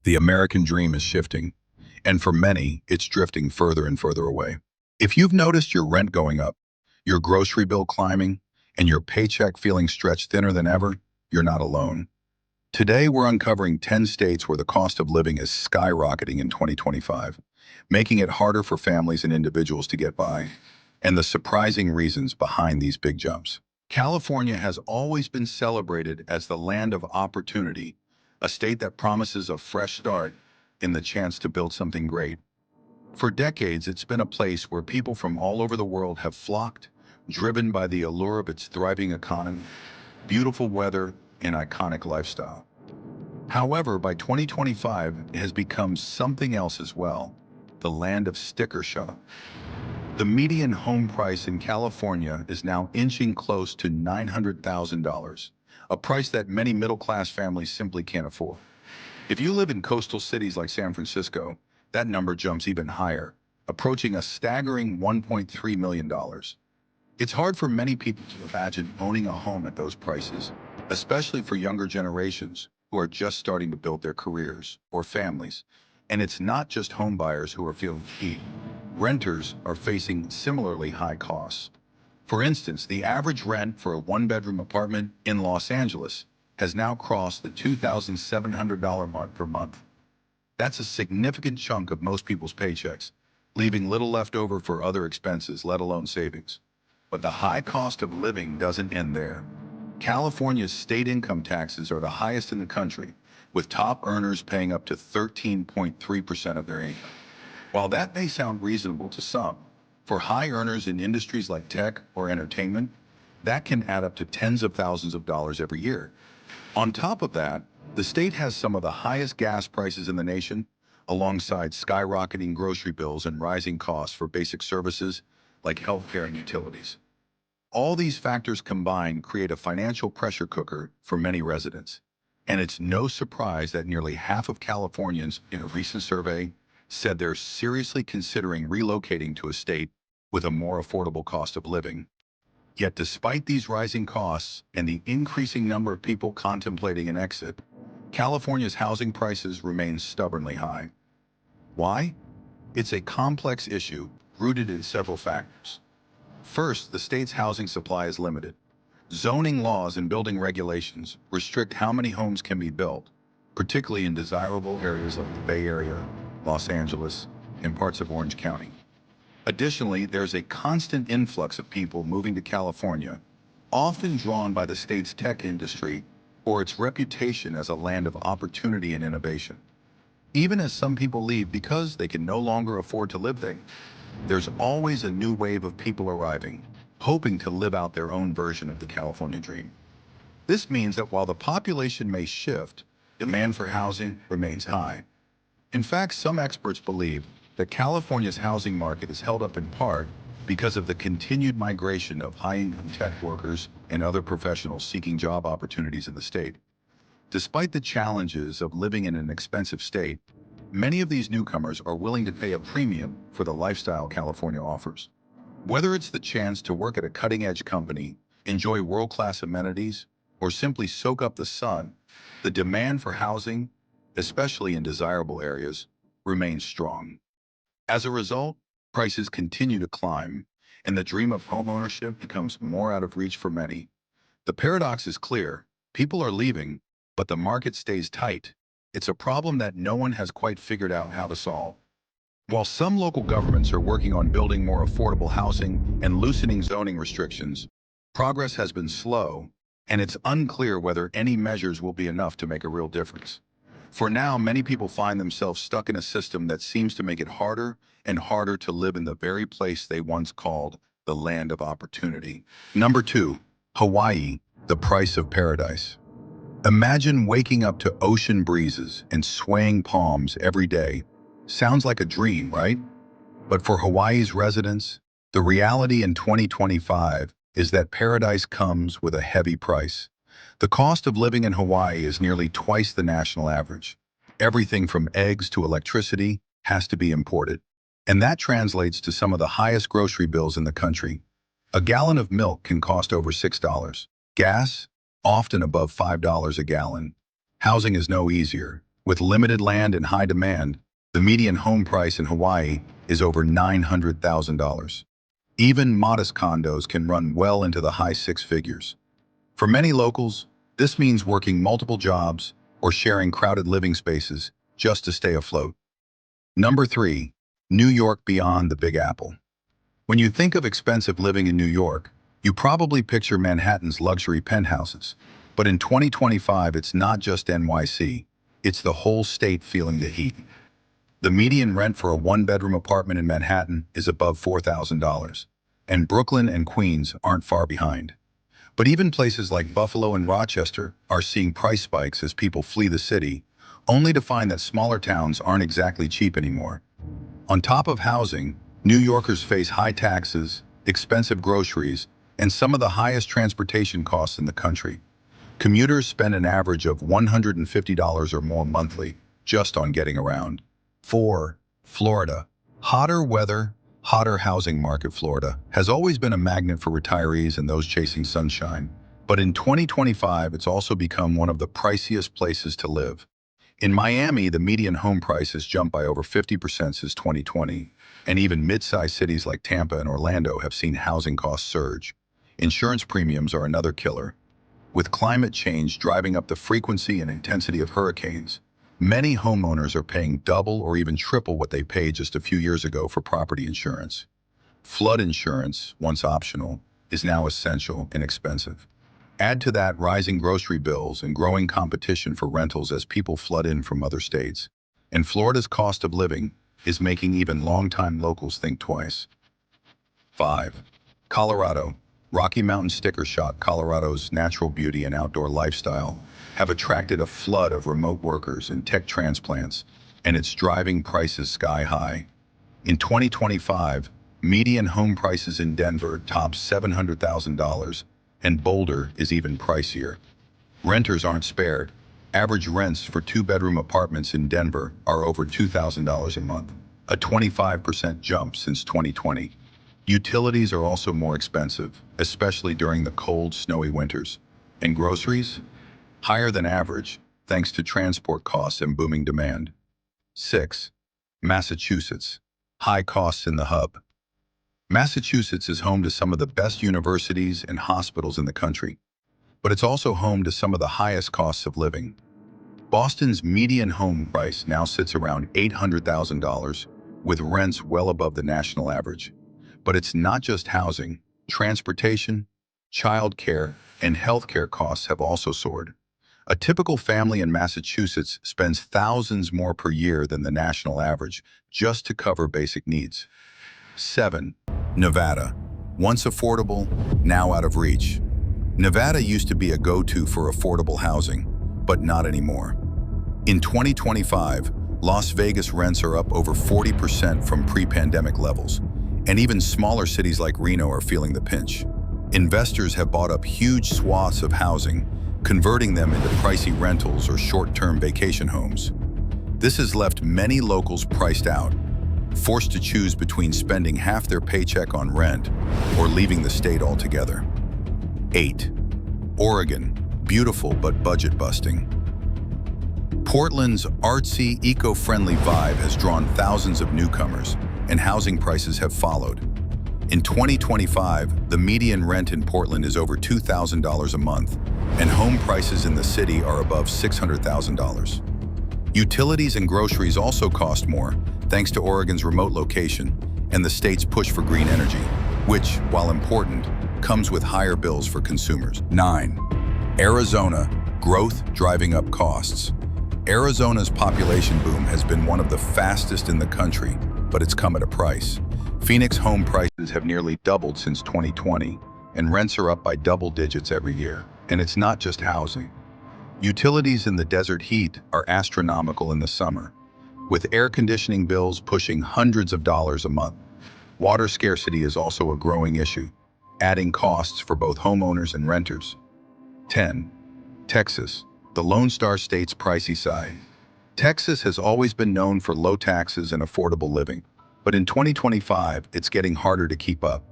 The American dream is shifting, and for many, it's drifting further and further away. If you've noticed your rent going up, your grocery bill climbing, and your paycheck feeling stretched thinner than ever, you're not alone. Today, we're uncovering 10 states where the cost of living is skyrocketing in 2025, making it harder for families and individuals to get by, and the surprising reasons behind these big jumps. California has always been celebrated as the land of opportunity, a state that promises a fresh start and the chance to build something great. For decades, it's been a place where people from all over the world have flocked, driven by the allure of its thriving economy, beautiful weather, and iconic lifestyle. However, by 2025, it has become something else as well, the land of sticker shock. The median home price in California is now inching close to $900,000, a price that many middle-class families simply can't afford. If you live in coastal cities like San Francisco, that number jumps even higher, approaching a staggering $1.3 million. It's hard for many people to imagine owning a home at those prices, especially for younger generations who are just starting to build their careers or families. And it's not just home buyers who are feeling the heat. Renters are facing similarly high costs. For instance, the average rent for a one-bedroom apartment in Los Angeles has now crossed the $2,700 mark per month. That's a significant chunk of most people's paychecks, leaving little left over for other expenses, let alone savings. But the high cost of living doesn't end there. California's state income taxes are the highest in the country, with top earners paying up to 13.3% of their income. While that may sound reasonable to some, for high earners in industries like tech or entertainment, that can add up to tens of thousands of dollars every year. On top of that, the state has some of the highest gas prices in the nation, alongside skyrocketing grocery bills and rising costs for basic services like healthcare and utilities. All these factors combined create a financial pressure cooker for many residents. And it's no surprise that nearly half of Californians in a recent survey said they're seriously considering relocating to a state with a more affordable cost of living. Yet despite these rising costs and the increasing number of people contemplating an exit, California's housing prices remain stubbornly high. Why? It's a complex issue rooted in several factors. First, the state's housing supply is limited. Zoning laws and building regulations restrict how many homes can be built, particularly in desirable areas like the Bay Area, Los Angeles, and parts of Orange County. Additionally, there's a constant influx of people moving to California, often drawn by the state's tech industry or its reputation as a land of opportunity and innovation. Even as some people leave because they can no longer afford to live there, there's always a new wave of people arriving, hoping to live out their own version of the California dream. This means that while the population may shift, demand for housing remains high. In fact, some experts believe that California's housing market is held up in part because of the continued migration of high-income tech workers and other professionals seeking job opportunities in the state. Despite the challenges of living in an expensive state, many of these newcomers are willing to pay a premium for the lifestyle California offers. Whether it's the chance to work at a cutting-edge company, enjoy world-class amenities, or simply soak up the sun, the demand for housing, especially in desirable areas, remains strong. As a result, prices continue to climb, and the dream of homeownership becomes more out of reach for many. The paradox is clear. People are leaving, but the market stays tight. It's a problem that no one has quite figured out how to solve. While some local governments are working on building more affordable housing and loosening zoning restrictions, progress has been slow, and it's unclear whether any measures will be enough to make a real difference. For now, many people find themselves stuck in a system that seems to make it harder and harder to live in the very place they once called the land of opportunity. Number two, Hawaii, the price of paradise. Imagine waking up to ocean breezes and swaying palms every day. Sounds like a dream, right? But for Hawaii's residents, the reality in 2025 is that paradise comes with a heavy price. The cost of living in Hawaii is nearly twice the national average. Everything from eggs to electricity has to be imported. And that translates to some of the highest grocery bills in the country. A gallon of milk can cost over $6. Gas, often above $5 a gallon. Housing is no easier, With limited land and high demand, the median home price in Hawaii is over $900,000. Even modest condos can run well into the high six figures. For many locals, this means working multiple jobs or sharing crowded living spaces just to stay afloat. Number 3, New York beyond the Big Apple. When you think of expensive living in New York, you probably picture Manhattan's luxury penthouses. But in 2025, it's not just NYC, it's the whole state feeling the heat. The median rent for a one-bedroom apartment in Manhattan is above $4,000, and Brooklyn and Queens aren't far behind. But even places like Buffalo and Rochester are seeing price spikes as people flee the city, only to find that smaller towns aren't exactly cheap anymore. On top of housing, New Yorkers face high taxes, expensive groceries, and some of the highest transportation costs in the country. Commuters spend an average of $150 or more monthly just on getting around. 4. Florida. Hotter weather, hotter housing market. Florida has always been a magnet for retirees and those chasing sunshine. But in 2025, it's also become one of the priciest places to live. In Miami, the median home price has jumped by over 50% since 2020, and even mid-sized cities like Tampa and Orlando have seen housing costs surge. Insurance premiums are another killer. With climate change driving up the frequency and intensity of hurricanes, many homeowners are paying double or even triple what they paid just a few years ago for property insurance. Flood insurance, once optional, is now essential and expensive. Add to that rising grocery bills and growing competition for rentals as people flood in from other states. And Florida's cost of living is making even longtime locals think twice. 5. Colorado. Rocky Mountain sticker shock. Colorado's natural beauty and outdoor lifestyle have attracted a flood of remote workers and tech transplants, and it's driving prices sky high. In 2025, median home prices in Denver topped $700,000, and Boulder is even pricier. Renters aren't spared. Average rents for two-bedroom apartments in Denver are over $2,000 a month, a 25% jump since 2020. Utilities are also more expensive, especially during the cold, snowy winters. And groceries? Higher than average, thanks to transport costs and booming demand. 6. Massachusetts. High costs in the hub. Massachusetts is home to some of the best universities and hospitals in the country, but it's also home to some of the highest costs of living. Boston's median home price now sits around $800,000, with rents well above the national average. But it's not just housing. Transportation, childcare, and healthcare costs have also soared. A typical family in Massachusetts spends thousands more per year than the national average just to cover basic needs. 7. Nevada. Once affordable, now out of reach. Nevada used to be a go-to for affordable housing, but not anymore. In 2025, Las Vegas rents are up over 40% from pre-pandemic levels, and even smaller cities like Reno are feeling the pinch. Investors have bought up huge swaths of housing, converting them into pricey rentals or short-term vacation homes. This has left many locals priced out, forced to choose between spending half their paycheck on rent or leaving the state altogether. 8. Oregon. Beautiful but budget-busting. Portland's artsy, eco-friendly vibe has drawn thousands of newcomers, and housing prices have followed. In 2025, the median rent in Portland is over $2,000 a month, and home prices in the city are above $600,000. Utilities and groceries also cost more, thanks to Oregon's remote location and the state's push for green energy, which, while important, comes with higher bills for consumers. 9. Arizona. Growth driving up costs. Arizona's population boom has been one of the fastest in the country, but it's come at a price. Phoenix home prices have nearly doubled since 2020, and rents are up by double digits every year. And it's not just housing. Utilities in the desert heat are astronomical in the summer, with air conditioning bills pushing hundreds of dollars a month. Water scarcity is also a growing issue, adding costs for both homeowners and renters. 10. Texas, the Lone Star State's pricey side. Texas has always been known for low taxes and affordable living, but in 2025, it's getting harder to keep up.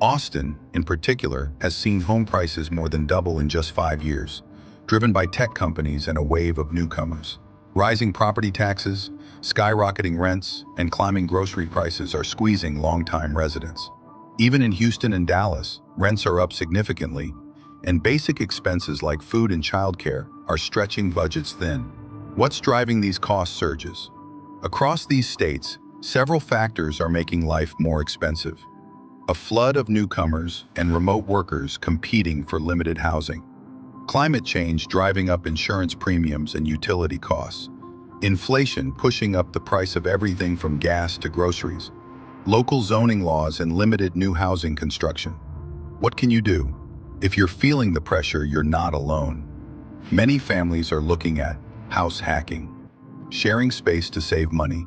Austin, in particular, has seen home prices more than double in just 5 years, driven by tech companies and a wave of newcomers. Rising property taxes, skyrocketing rents, and climbing grocery prices are squeezing longtime residents. Even in Houston and Dallas, rents are up significantly, and basic expenses like food and childcare are stretching budgets thin. What's driving these cost surges? Across these states, several factors are making life more expensive. A flood of newcomers and remote workers competing for limited housing. Climate change driving up insurance premiums and utility costs. Inflation pushing up the price of everything from gas to groceries. Local zoning laws and limited new housing construction. What can you do? If you're feeling the pressure, you're not alone. Many families are looking at house hacking, sharing space to save money,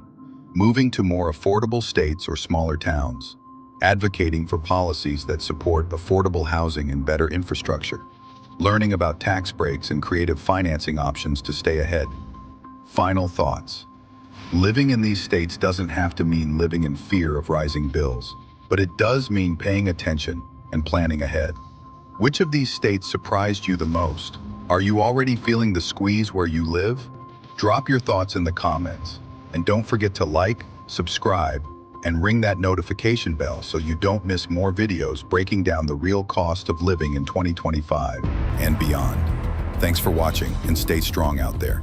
moving to more affordable states or smaller towns, advocating for policies that support affordable housing and better infrastructure, learning about tax breaks and creative financing options to stay ahead. Final thoughts. Living in these states doesn't have to mean living in fear of rising bills, but it does mean paying attention and planning ahead. Which of these states surprised you the most? Are you already feeling the squeeze where you live? Drop your thoughts in the comments. And don't forget to like, subscribe, and ring that notification bell so you don't miss more videos breaking down the real cost of living in 2025 and beyond. Thanks for watching, and stay strong out there.